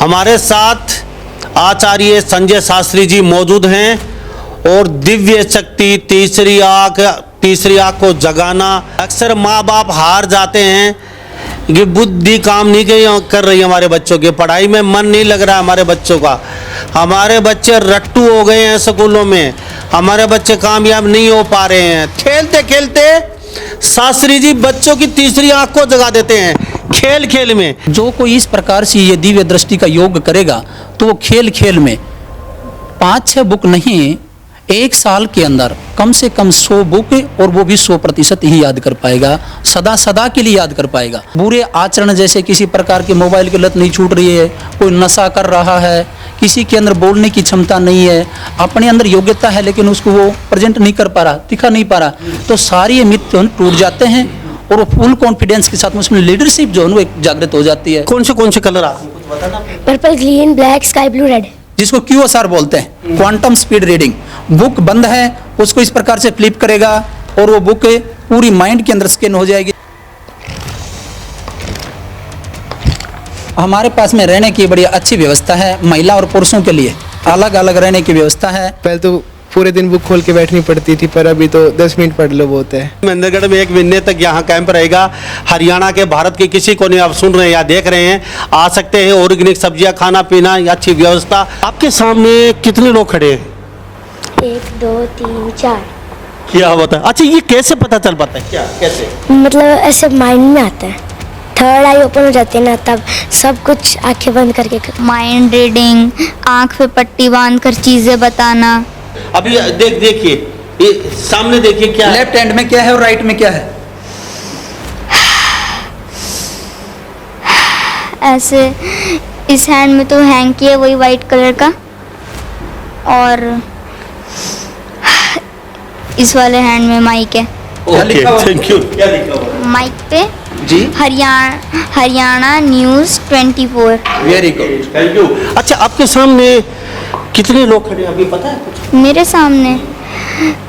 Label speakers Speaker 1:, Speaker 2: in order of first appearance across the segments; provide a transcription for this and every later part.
Speaker 1: हमारे साथ आचार्य संजय शास्त्री जी मौजूद हैं और दिव्य शक्ति तीसरी आँख को जगाना। अक्सर माँ बाप हार जाते हैं कि बुद्धि काम नहीं कर रही, हमारे बच्चों की पढ़ाई में मन नहीं लग रहा है हमारे बच्चों का, हमारे बच्चे रट्टू हो गए हैं स्कूलों में, हमारे बच्चे कामयाब नहीं हो पा रहे हैं। खेलते खेलते शास्त्री जी बच्चों की तीसरी आँख को जगा देते हैं खेल खेल में।
Speaker 2: जो कोई इस प्रकार से ये दिव्य दृष्टि का योग करेगा तो वो खेल खेल में 5-6 बुक नहीं, 1 साल के अंदर कम से कम 100 बुक और वो भी 100% ही याद कर पाएगा, सदा सदा के लिए याद कर पाएगा। बुरे आचरण जैसे किसी प्रकार के मोबाइल की लत नहीं छूट रही है, कोई नशा कर रहा है, किसी के अंदर बोलने की क्षमता नहीं है, अपने अंदर योग्यता है लेकिन उसको वो प्रेजेंट नहीं कर पा रहा, दिखा नहीं पा रहा, तो सारी ये मिथ टूट जाते हैं और वो फुल कॉन्फिडेंस के साथ में उसमें लीडरशिप जो है वो एक जागृत हो जाती है।
Speaker 1: कौन से कलर आपको कुछ बताना?
Speaker 3: Purple, green, black, sky blue, red,
Speaker 2: जिसको QSR बोलते हैं, क्वांटम स्पीड रीडिंग। बुक बंद है उसको इस प्रकार से फ्लिप करेगा और वो बुक पूरी माइंड के अंदर स्कैन हो जाएगी। हमारे पास में रहने की बड़ी अच्छी व्यवस्था है, महिला और पुरुषों के लिए अलग अलग रहने की व्यवस्था है।
Speaker 4: पहले तो पूरे दिन बुक खोल के बैठनी पड़ती थी, पर अभी तो 10 मिनट पढ़ लो बहुत है।
Speaker 1: महेंद्रगढ़ में 1 महीने तक यहाँ कैंप रहेगा। हरियाणा के, भारत के किसी कोने आप सुन रहे हैं या देख रहे हैं, आ सकते हैं। ऑर्गेनिक सब्जियाँ, खाना पीना, अच्छी व्यवस्था। आपके सामने कितने लोग खड़े हैं?
Speaker 3: 1 2 3 4।
Speaker 1: क्या होता है? अच्छा, ये कैसे पता चल पाता है? क्या कैसे?
Speaker 3: मतलब ऐसे माइंड में आता है, थर्ड आई ओपन हो जाती है ना, तब सब कुछ आंखें बंद करके
Speaker 5: माइंड रीडिंग, आँख पे पट्टी बांध कर चीजें बताना।
Speaker 1: अभी देखिए, ये सामने देखिए क्या है?
Speaker 2: लेफ्ट हैंड में क्या है और राइट में क्या है?
Speaker 5: ऐसे इस हैंड में तो हैंकी है, वही वाइट कलर का, और इस वाले हैंड में माइक है।
Speaker 1: Okay, thank you. क्या लिखा हुआ है
Speaker 5: माइक पे?
Speaker 2: जी,
Speaker 5: Haryana news 24।
Speaker 2: Very good,
Speaker 1: thank you. अच्छा, आपके सामने कितने लोग खड़े हैं अभी पता है कुछ?
Speaker 5: मेरे सामने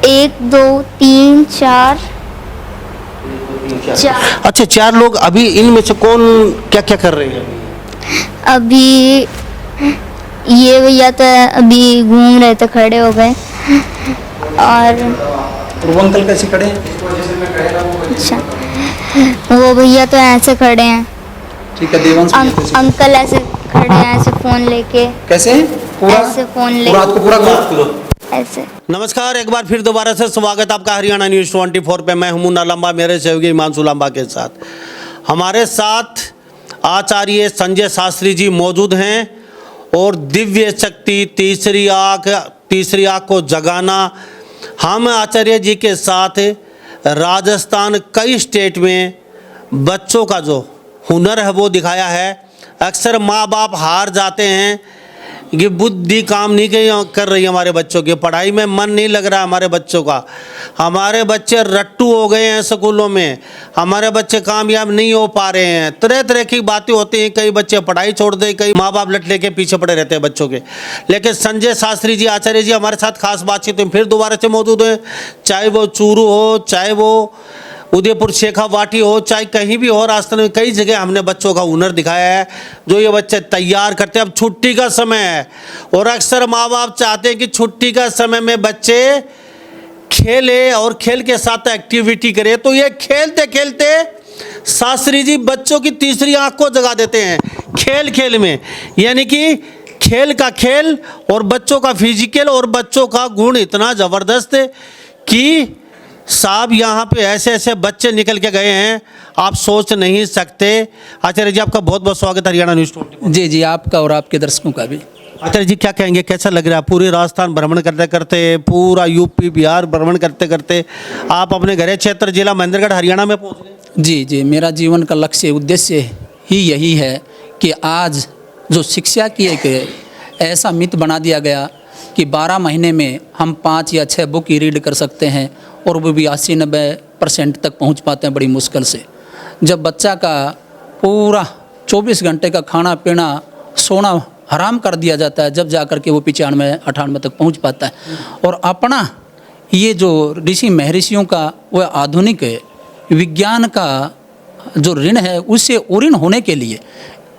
Speaker 5: 1 2 3 4।
Speaker 1: अच्छा, 4 लोग। अभी इनमें से कौन क्या क्या कर रहे हैं?
Speaker 5: अभी ये भैया तो अभी घूम रहे थे, खड़े हो गए। और
Speaker 2: वो अंकल कैसे खड़े हैं?
Speaker 5: अच्छा, वो भैया तो ऐसे खड़े हैं।
Speaker 2: ठीक है, देवांश भैया कैसे?
Speaker 5: अंकल ऐसे खड़े हैं, ऐसे फोन लेके।
Speaker 2: कैसे? पूरा
Speaker 5: ऐसे फोन ले,
Speaker 2: पूरा आपको पूरा करो।
Speaker 5: ऐसे।
Speaker 1: नमस्कार, एक बार फिर दोबारा से स्वागत आपका हरियाणा न्यूज़ 24 पे। मैं हूं मुन्ना लंबा, मेरे सहयोगी हिमांशु लंबा के साथ। हमारे साथ आचार्य संजय शास्त्री जी मौजूद हैं और दिव्य शक्ति तीसरी आँख को जगाना। हम आचार्य जी के साथ राजस्थान कई स्टेट में बच्चों का जो हुनर है वो दिखाया है। अक्सर माँ बाप हार जाते हैं कि बुद्धि काम नहीं कर रही, हमारे बच्चों की पढ़ाई में मन नहीं लग रहा है हमारे बच्चों का, हमारे बच्चे रट्टू हो गए हैं स्कूलों में, हमारे बच्चे कामयाब नहीं हो पा रहे हैं। तरह तरह की बातें होती हैं, कई बच्चे पढ़ाई छोड़ दें, कई माँ बाप लट लेके पीछे पड़े रहते हैं बच्चों के। लेकिन संजय शास्त्री जी, आचार्य जी हमारे साथ खास बातचीत में फिर दोबारा से मौजूद हैं। चाहे वो चूरू हो, चाहे वो उदयपुर शेखावाटी हो, चाहे कहीं भी हो, राजस्थान में कई जगह हमने बच्चों का हुनर दिखाया है जो ये बच्चे तैयार करते हैं। अब छुट्टी का समय है और अक्सर माँ बाप चाहते हैं कि छुट्टी का समय में बच्चे खेले और खेल के साथ एक्टिविटी करें। तो ये खेलते खेलते शास्त्री जी बच्चों की तीसरी आँख को जगा देते हैं खेल खेल में। यानी कि खेल का खेल और बच्चों का फिजिकल और बच्चों का गुण इतना ज़बरदस्त कि साहब यहाँ पे ऐसे ऐसे बच्चे निकल के गए हैं, आप सोच नहीं सकते। आचार्य जी आपका बहुत बहुत स्वागत हरियाणा न्यूज़ 24।
Speaker 2: जी जी, आपका और आपके दर्शकों का भी।
Speaker 1: आचार्य जी क्या कहेंगे, कैसा लग रहा है? पूरे राजस्थान भ्रमण करते करते, पूरा यूपी बिहार भ्रमण करते करते आप अपने गृह क्षेत्र जिला महेंद्रगढ़ हरियाणा में पहुँच गए।
Speaker 2: जी जी, मेरा जीवन का लक्ष्य उद्देश्य ही यही है कि आज जो शिक्षा की एक ऐसा मिथ बना दिया गया कि 12 महीने में हम 5 या 6 बुक ही रीड कर सकते हैं और वो भी 80-90% तक पहुंच पाते हैं बड़ी मुश्किल से। जब बच्चा का पूरा 24 घंटे का खाना पीना सोना हराम कर दिया जाता है, जब जा कर के वो 95-98 तक पहुंच पाता है। और अपना ये जो ऋषि महर्षियों का वह आधुनिक विज्ञान का जो ऋण है उससे ऋण होने के लिए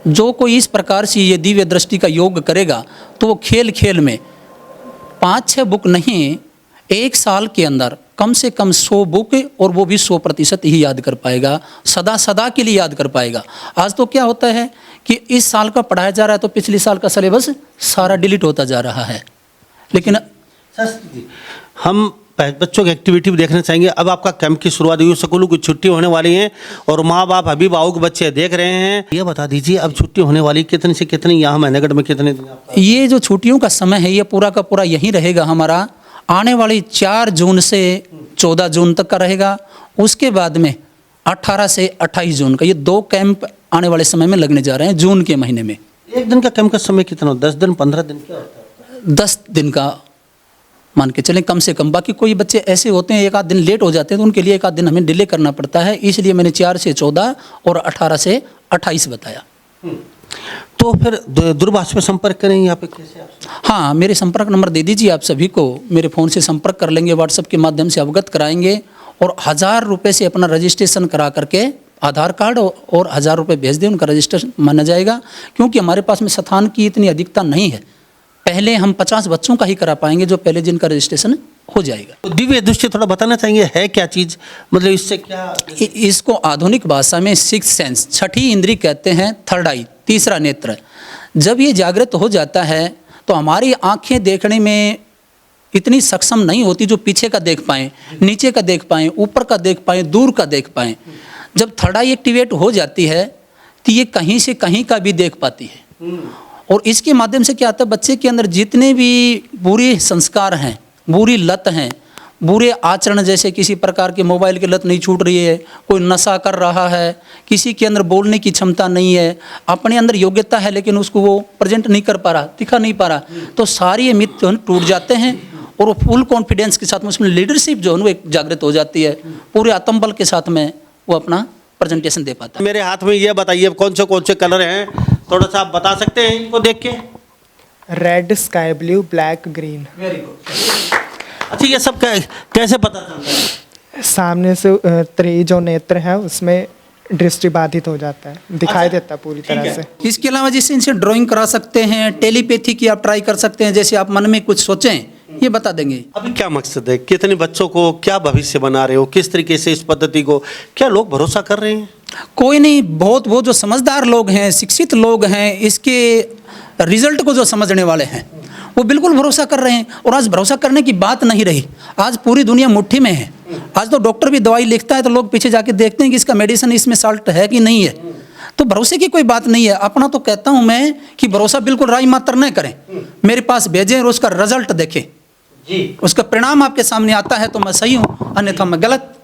Speaker 2: जो कोई इस प्रकार से ये दिव्य दृष्टि का योग करेगा तो वो खेल खेल में 5-6 बुक नहीं, 1 साल के अंदर कम से कम 100 बुक, और वो भी 100% ही याद कर पाएगा, सदा सदा के लिए याद कर पाएगा। आज तो क्या होता है कि इस साल का पढ़ाया जा रहा है तो पिछले साल का सिलेबस सारा डिलीट होता जा रहा है। लेकिन
Speaker 1: शास्त्री जी, हम बच्चों की एक्टिविटी भी देखना चाहेंगे। अब आपका कैंप की शुरुआत हुई, स्कूलों की छुट्टी होने वाली है और माँ बाप अभिभावक बच्चे देख रहे हैं। ये बता दीजिए अब छुट्टी होने वाली कितनी से कितनी, यहाँ महीनेगढ़ में कितने दिन आपका?
Speaker 2: ये जो छुट्टियों का समय है ये पूरा का पूरा यहीं रहेगा हमारा। आने वाली 4 जून से 14 जून तक का रहेगा। उसके बाद में 18 से 28 जून का, ये 2 कैंप आने वाले समय में लगने जा रहे हैं जून के महीने में।
Speaker 1: एक दिन का कैंप का समय कितना, 10 दिन 15 दिन क्या होता है?
Speaker 2: 10 दिन का मान के चलें कम से कम। बाकी कोई बच्चे ऐसे होते हैं 1 आध दिन लेट हो जाते हैं तो उनके लिए 1 आध दिन हमें डिले करना पड़ता है, इसलिए मैंने 4 से 14 और 18 से 28 बताया।
Speaker 1: तो फिर दूरभाष में संपर्क करें यहाँ पे कैसे आप?
Speaker 2: हाँ, मेरे संपर्क नंबर दे दीजिए, आप सभी को मेरे फ़ोन से संपर्क कर लेंगे, व्हाट्सएप के माध्यम से अवगत कराएंगे और 1000 रुपये से अपना रजिस्ट्रेशन करा करके आधार कार्ड और 1000 रुपये भेज दें, उनका रजिस्ट्रेशन माना जाएगा। क्योंकि हमारे पास में स्थान की इतनी अधिकता नहीं है, पहले हम 50 बच्चों का ही करा पाएंगे जो पहले जिनका रजिस्ट्रेशन हो जाएगा।
Speaker 1: तो दिव्य दृष्टि थोड़ा बताना चाहेंगे है क्या चीज़, मतलब इससे क्या?
Speaker 2: इसको आधुनिक भाषा में 6th सेंस, 6ठी इंद्री कहते हैं, 3rd आई, 3रा नेत्र। जब ये जागृत हो जाता है तो हमारी आंखें देखने में इतनी सक्षम नहीं होती जो पीछे का देख पाएँ, नीचे का देख पाएँ, ऊपर का देख पाएँ, दूर का देख पाएँ। जब 3rd आई एक्टिवेट हो जाती है तो ये कहीं से कहीं का भी देख पाती है और इसके माध्यम से क्या होता है, बच्चे के अंदर जितने भी बुरे संस्कार हैं, बुरी लत हैं, बुरे आचरण, जैसे किसी प्रकार के मोबाइल की लत नहीं छूट रही है, कोई नशा कर रहा है, किसी के अंदर बोलने की क्षमता नहीं है, अपने अंदर योग्यता है लेकिन उसको वो प्रेजेंट नहीं कर पा रहा, दिखा नहीं पा रहा, तो सारी ये मिथ टूट जाते हैं और वो फुल कॉन्फिडेंस के साथ में उसमें लीडरशिप जो है वो एक जागृत हो जाती है, पूरे आत्मबल के साथ में वो अपना प्रेजेंटेशन दे पाता है।
Speaker 1: मेरे हाथ में ये बताइए कौन से कलर हैं, थोड़ा सा आप बता सकते हैं इनको देख के?
Speaker 4: Red, sky blue, black, green.
Speaker 2: Very good.
Speaker 1: अच्छा, ये सब कैसे पता चलता है?
Speaker 4: सामने से त्रि जो नेत्र है उसमें दृष्टि बाधित हो जाता है, दिखाई देता है पूरी तरह से।
Speaker 2: इसके अलावा जैसे इनसे ड्राइंग करा सकते हैं, टेलीपैथी की आप ट्राई कर सकते हैं, जैसे आप मन में कुछ सोचें ये बता देंगे।
Speaker 1: अभी क्या मकसद है, कितने बच्चों को क्या भविष्य बना रहे हो, किस तरीके से इस पद्धति को, क्या लोग भरोसा कर रहे हैं?
Speaker 2: कोई नहीं, बहुत वो जो समझदार लोग हैं, शिक्षित लोग हैं, इसके रिजल्ट को जो समझने वाले हैं वो बिल्कुल भरोसा कर रहे हैं। और आज भरोसा करने की बात नहीं रही, आज पूरी दुनिया मुट्ठी में है। आज तो डॉक्टर भी दवाई लिखता है तो लोग पीछे जाके देखते हैं कि इसका मेडिसिन इसमें साल्ट है कि नहीं है, तो भरोसे की कोई बात नहीं है। अपना तो कहता हूं मैं कि भरोसा बिल्कुल राय मात्र न करें, मेरे पास भेजें और उसका रिजल्ट देखें, उसका परिणाम आपके सामने आता है तो मैं सही हूं, अन्यथा मैं गलत।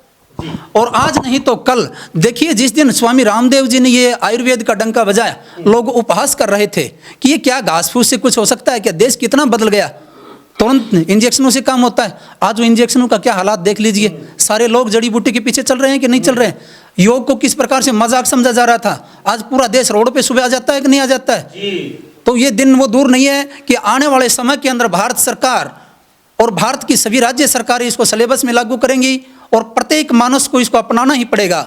Speaker 2: और आज नहीं तो कल देखिए, जिस दिन स्वामी रामदेव जी ने ये आयुर्वेद का डंका बजाया, लोग उपहास कर रहे थे कि ये क्या घास फूस से कुछ हो सकता है क्या, देश कितना बदल गया, तुरंत इंजेक्शनों से काम होता है। आज वो इंजेक्शनों का क्या हालात देख लीजिए, सारे लोग जड़ी बूटी के पीछे चल रहे हैं कि नहीं चल रहे हैं। योग को किस प्रकार से मजाक समझा जा रहा था, आज पूरा देश रोड पे सुबह आ जाता है कि नहीं आ जाता है। तो ये दिन वो दूर नहीं है कि आने वाले समय के अंदर भारत सरकार और भारत की सभी राज्य सरकारें इसको सिलेबस में लागू करेंगी और प्रत्येक मानस को इसको अपनाना ही पड़ेगा।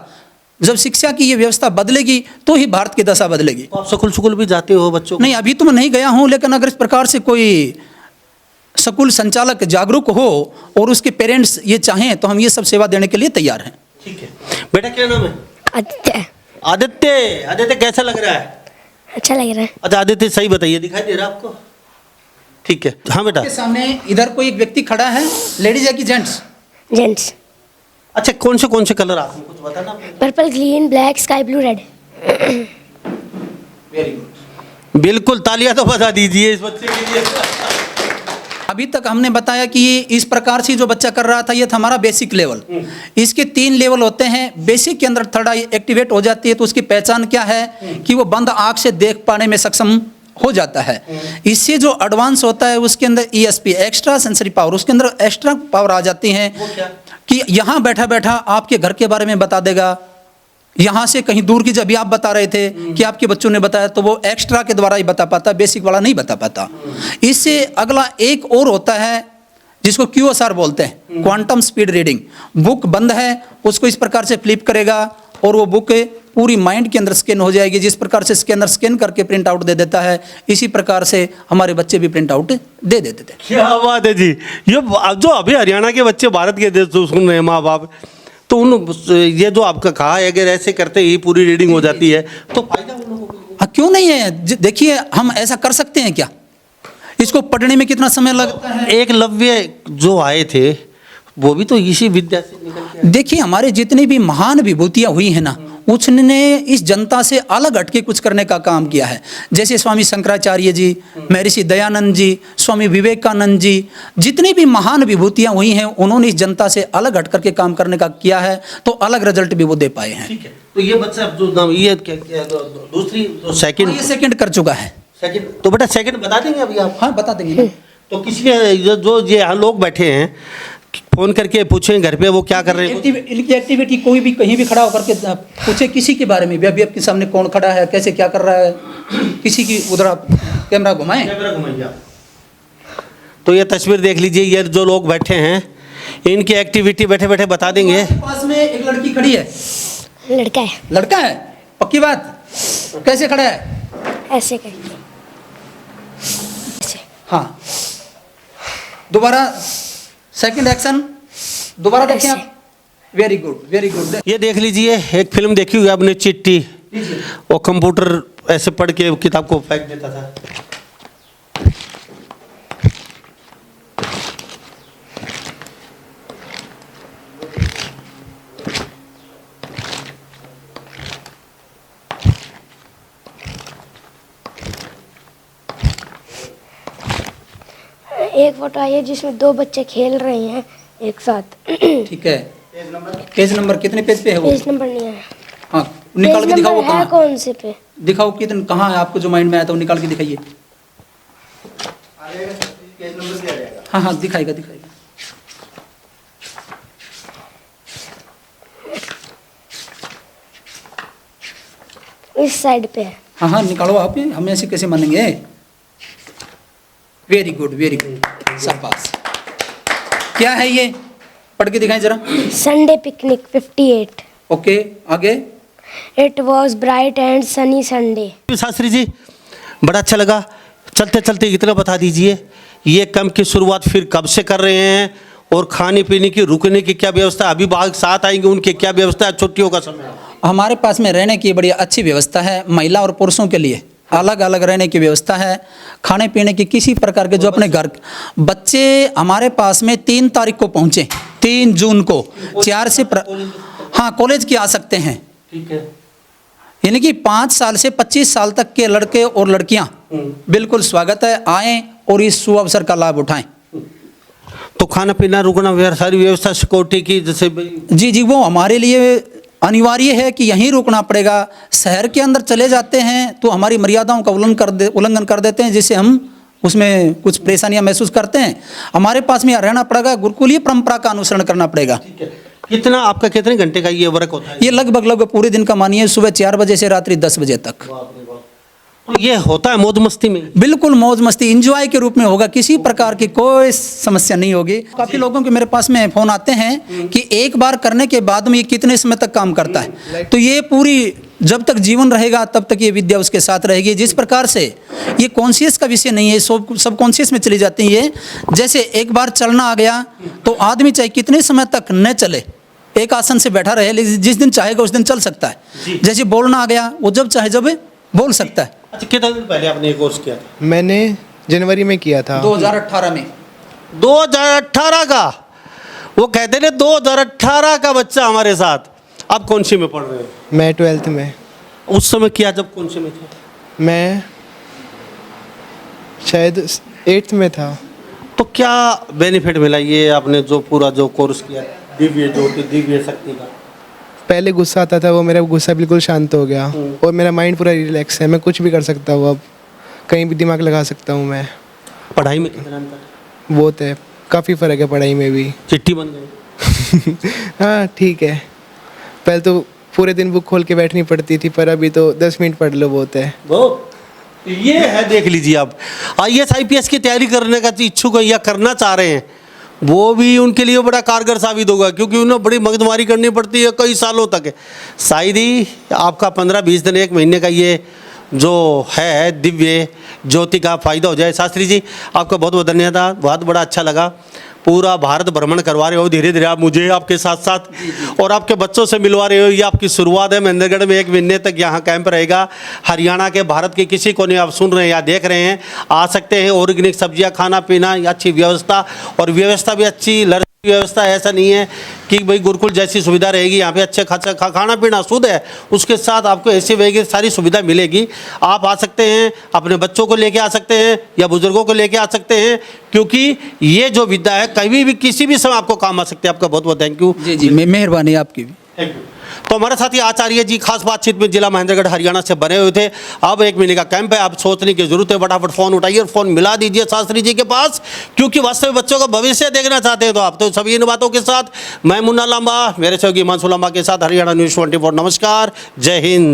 Speaker 2: जब शिक्षा की ये व्यवस्था बदलेगी तो ही भारत की दशा बदलेगी।
Speaker 1: तो आप स्कूल भी जाते हो बच्चों को?
Speaker 2: नहीं, अभी तो मैं नहीं गया हूं, लेकिन अगर इस प्रकार से कोई स्कूल संचालक जागरूक हो और उसके पेरेंट्स ये चाहें तो हम ये सब सेवा देने के लिए तैयार हैं।
Speaker 1: ठीक है। बेटा क्या नाम है?
Speaker 3: आदित्य।
Speaker 1: आदित्य। आदित्य कैसा लग रहा है?
Speaker 3: अच्छा लग रहा है।
Speaker 1: अच्छा आदित्य सही बताइए, दिखाई दे रहा है आपको? ठीक है। हाँ बेटा।
Speaker 2: के सामने इधर कोई एक व्यक्ति खड़ा है, लेडीज है कि जेंट्स?
Speaker 3: जेंट्स।
Speaker 1: अच्छा, कौन से कलर आपको कुछ बताना?
Speaker 3: Purple, green, black, sky blue, red.
Speaker 2: Very good.
Speaker 1: बिल्कुल, तालियां तो बजा दीजिए इस बच्चे के लिए।
Speaker 2: अभी तक हमने बताया कि ये इस प्रकार से जो बच्चा कर रहा था ये था हमारा बेसिक लेवल। इसके 3 लेवल होते हैं। बेसिक के अंदर 3rd आई एक्टिवेट हो जाती है तो उसकी पहचान क्या है कि वो बंद आंख से देख पाने में सक्षम हो जाता है। इससे जो एडवांस होता है उसके अंदर ESP, एक्स्ट्रा सेंसरी पावर, उसके अंदर एक्स्ट्रा पावर आ जाती हैं कि यहाँ बैठा बैठा आपके घर के बारे में बता देगा, यहाँ से कहीं दूर की जब भी आप बता रहे थे कि आपके बच्चों ने बताया तो वो एक्स्ट्रा के द्वारा ही बता पाता, बेसिक वाला नहीं बता पाता। इससे अगला एक और होता है जिसको QSR बोलते हैं, क्वांटम स्पीड रीडिंग। बुक बंद है उसको इस प्रकार से फ्लिप करेगा और वो बुक पूरी माइंड के अंदर स्कैन हो जाएगी। जिस प्रकार से स्कैनर स्कैन करके प्रिंट आउट दे देता है, इसी प्रकार से हमारे बच्चे भी प्रिंट आउट दे देते थे।
Speaker 1: क्या बात है जी। ये जो अभी हरियाणा के बच्चे भारत के देश सुन रहे हैं माँ बाप, तो उन ये जो आपका कहा है अगर ऐसे करते ही पूरी रीडिंग हो जाती है तो फायदा उन लोगों को।
Speaker 2: हाँ, क्यों नहीं है। देखिए हम ऐसा कर सकते हैं क्या? इसको पढ़ने में कितना समय लगता है?
Speaker 1: एकलव्य जो आए थे वो भी तो इसी विद्या से निकल के आए।
Speaker 2: देखिए हमारे जितनी भी महान विभूतियां हुई हैं ना, उसने इस जनता से अलग हटके कुछ करने का काम किया है। जैसे स्वामी शंकराचार्य जी, महर्षि दयानंद जी, स्वामी विवेकानंद जी, जितनी भी महान विभूतियां हुई हैं उन्होंने इस जनता से अलग हट करके काम करने का किया है, तो अलग रिजल्ट भी वो दे पाए हैं।
Speaker 1: ठीक है, तो ये बच्चा जो ये दूसरी जो सेकंड
Speaker 2: ये सेकंड कर चुका है।
Speaker 1: सेकंड, तो बेटा सेकंड बता देंगे अभी आप?
Speaker 2: हाँ बता देंगे।
Speaker 1: तो किसी जो ये यहाँ लोग बैठे हैं फोन करके पूछें घर पे वो क्या कर रहे हैं।
Speaker 2: इनकी एक्टिविटी कोई भी कहीं भी खड़ा होकर के पूछे किसी के बारे में भी, अभी आपके सामने कौन खड़ा है, कैसे क्या कर रहा है, किसी की उधर आप कैमरा घुमाएं।
Speaker 1: कैमरा घुमाइए आप। तो ये तस्वीर देख लीजिए, ये जो लोग बैठे हैं इनकी एक्टिविटी बैठे बैठे बता देंगे।
Speaker 2: पास में एक लड़की खड़ी है।
Speaker 3: लड़का है,
Speaker 2: लड़का है, पक्की बात? कैसे खड़ा है?
Speaker 3: ऐसे करके, ऐसे।
Speaker 2: हाँ, दोबारा सेकंड एक्शन, दोबारा देखें आप। Very good, very good.
Speaker 1: ये देख लीजिए, एक फिल्म देखी हुई आपने चिट्ठी, वो कंप्यूटर ऐसे पढ़ के किताब को फेंक देता था।
Speaker 3: एक फोटो आई है जिसमें दो बच्चे खेल रहे हैं एक साथ।
Speaker 2: ठीक है, पेज नंबर कितने पेज पे है वो?
Speaker 3: पेज नंबर नहीं है।
Speaker 2: हाँ, निकाल के दिखाओ। वो
Speaker 3: है
Speaker 2: कहाँ
Speaker 3: कौन से पे?
Speaker 2: दिखाओ, कितने कहाँ है आपको जो माइंड में आया था वो निकाल के दिखाइए। हाँ हाँ दिखाएगा दिखाएगा।
Speaker 3: इस साइड पे है।
Speaker 2: हाँ हाँ निकालो आप, हम ऐसे कैसे मानेंगे। वेरी गुड, वेरी गुड, शाबाश। क्या है ये, पढ़ के दिखाएं जरा।
Speaker 3: Sunday picnic 58।
Speaker 2: ओके, आगे।
Speaker 3: It was bright and sunny Sunday.
Speaker 1: Shastri ji बड़ा अच्छा लगा। चलते चलते इतना बता दीजिए, ये कैंप की शुरुआत फिर कब से कर रहे हैं और खाने पीने की रुकने की क्या व्यवस्था? अभी बाग साथ आएंगे उनकी क्या व्यवस्था है? छुट्टियों का समय
Speaker 2: हमारे पास में रहने की बड़ी अच्छी व्यवस्था है। महिला और पुरुषों के लिए अलग अलग रहने की व्यवस्था है। खाने पीने की किसी प्रकार के जो अपने घर, बच्चे हमारे पास में 3 तारीख को पहुँचे, 3 जून को 4 से हाँ कॉलेज के आ सकते हैं।
Speaker 1: ठीक है,
Speaker 2: यानी कि 5 साल से 25 साल तक के लड़के और लड़कियां बिल्कुल स्वागत है, आएँ और इस शुभ अवसर का लाभ उठाएं।
Speaker 1: तो खाना पीना रुकना सारी व्यवस्था सिक्योरिटी की जैसे
Speaker 2: जी जी, वो हमारे लिए अनिवार्य है कि यहीं रुकना पड़ेगा। शहर के अंदर चले जाते हैं तो हमारी मर्यादाओं का उल्लंघन कर देते हैं, जिससे हम उसमें कुछ परेशानियां महसूस करते हैं। हमारे पास में यहाँ रहना पड़ेगा, गुरुकुलीय परंपरा का अनुसरण करना पड़ेगा।
Speaker 1: कितना आपका कितने घंटे का ये वर्क होता है?
Speaker 2: ये लगभग पूरे दिन का मानिए, सुबह 4 बजे से रात्रि 10 बजे तक।
Speaker 1: तो ये होता है मौज मस्ती में?
Speaker 2: बिल्कुल मौज मस्ती, इंजॉय के रूप में होगा, किसी प्रकार की कोई समस्या नहीं होगी। काफ़ी लोगों के मेरे पास में फ़ोन आते हैं कि एक बार करने के बाद में ये कितने समय तक काम करता है। तो ये पूरी जब तक जीवन रहेगा तब तक ये विद्या उसके साथ रहेगी। जिस प्रकार से ये कॉन्शियस का विषय नहीं है, सब कॉन्शियस में चली जाती है। जैसे एक बार चलना आ गया तो आदमी चाहे कितने समय तक न चले, एक आसन से बैठा रहे, लेकिन जिस दिन चाहेगा उस दिन चल सकता है। जैसे बोलना आ गया, वो जब चाहे जब बोल सकता है।
Speaker 1: अच्छा, कितने दिन पहले आपने ये कोर्स किया था?
Speaker 4: मैंने जनवरी में किया था।
Speaker 2: 2018 में।
Speaker 1: 2018 का? वो कहते थे 2018 का बच्चा हमारे साथ। आप कौन सी में पढ़ रहे हो?
Speaker 4: मैं 12th में।
Speaker 1: उस समय किया जब कौन से में थे?
Speaker 4: मैं शायद 8th में था।
Speaker 1: तो क्या बेनिफिट मिला ये आपने जो पूरा जो कोर्स किया दिव्य ज्योति दिव्य शक्ति का?
Speaker 4: पहले गुस्सा आता था, वो मेरा गुस्सा बिल्कुल शांत हो गया और मेरा माइंड पूरा रिलैक्स है। मैं कुछ भी कर सकता हूँ, अब कहीं भी दिमाग लगा सकता हूँ मैं।
Speaker 1: पढ़ाई में कितना अंतर है?
Speaker 4: बहुत है, काफ़ी फ़र्क है पढ़ाई में भी।
Speaker 1: चिट्ठी बन गई?
Speaker 4: हाँ ठीक है, पहले तो पूरे दिन बुक खोल के बैठनी पड़ती थी, पर अभी तो 10 मिनट पढ़ लो बहुत है।
Speaker 1: वो ये है, देख लीजिए आप IAS IPS की तैयारी करने का इच्छुक है या करना चाह रहे हैं वो भी उनके लिए बड़ा कारगर साबित होगा, क्योंकि उन्हें बड़ी मगजमारी करनी पड़ती है कई सालों तक। शायद ही आपका 15-20 दिन 1 महीने का ये जो है दिव्य ज्योति का फ़ायदा हो जाए। शास्त्री जी आपका बहुत बहुत धन्यवाद, बहुत बड़ा अच्छा लगा। पूरा भारत भ्रमण करवा रहे हो धीरे धीरे आप मुझे, आपके साथ साथ और आपके बच्चों से मिलवा रहे हो। ये आपकी शुरुआत है। महेंद्रगढ़ में 1 महीने तक यहाँ कैंप रहेगा। हरियाणा के, भारत के किसी कोने आप सुन रहे हैं या देख रहे हैं, आ सकते हैं। ऑर्गेनिक सब्जियाँ, खाना पीना, अच्छी व्यवस्था, और व्यवस्था भी अच्छी व्यवस्था है। ऐसा नहीं है कि भाई गुरुकुल जैसी सुविधा रहेगी यहाँ पे, अच्छे खासा खाना पीना शुद्ध है, उसके साथ आपको ऐसी वही सारी सुविधा मिलेगी। आप आ सकते हैं, अपने बच्चों को लेके आ सकते हैं या बुजुर्गों को लेके आ सकते हैं, क्योंकि ये जो विद्या है कभी भी किसी भी समय आपको काम आ सकती है। आपका बहुत बहुत थैंक यू।
Speaker 2: जी जी, मेहरबानी आपकी भी।
Speaker 1: Thank you. तो हमारे साथी आचार्य जी खास बातचीत में जिला महेंद्रगढ़ हरियाणा से बने हुए थे। अब 1 महीने का कैंप है, अब सोचने की जरूरत है। फटाफट फ़ोन उठाइए और फ़ोन मिला दीजिए शास्त्री जी के पास, क्योंकि वास्तविक बच्चों का भविष्य देखना चाहते हैं। तो आप तो सभी इन बातों के साथ मैं मुन्ना लांबा, मेरे सहयोगी हिमांशु लांबा के साथ हरियाणा न्यूज़ 24। नमस्कार, जय हिंद।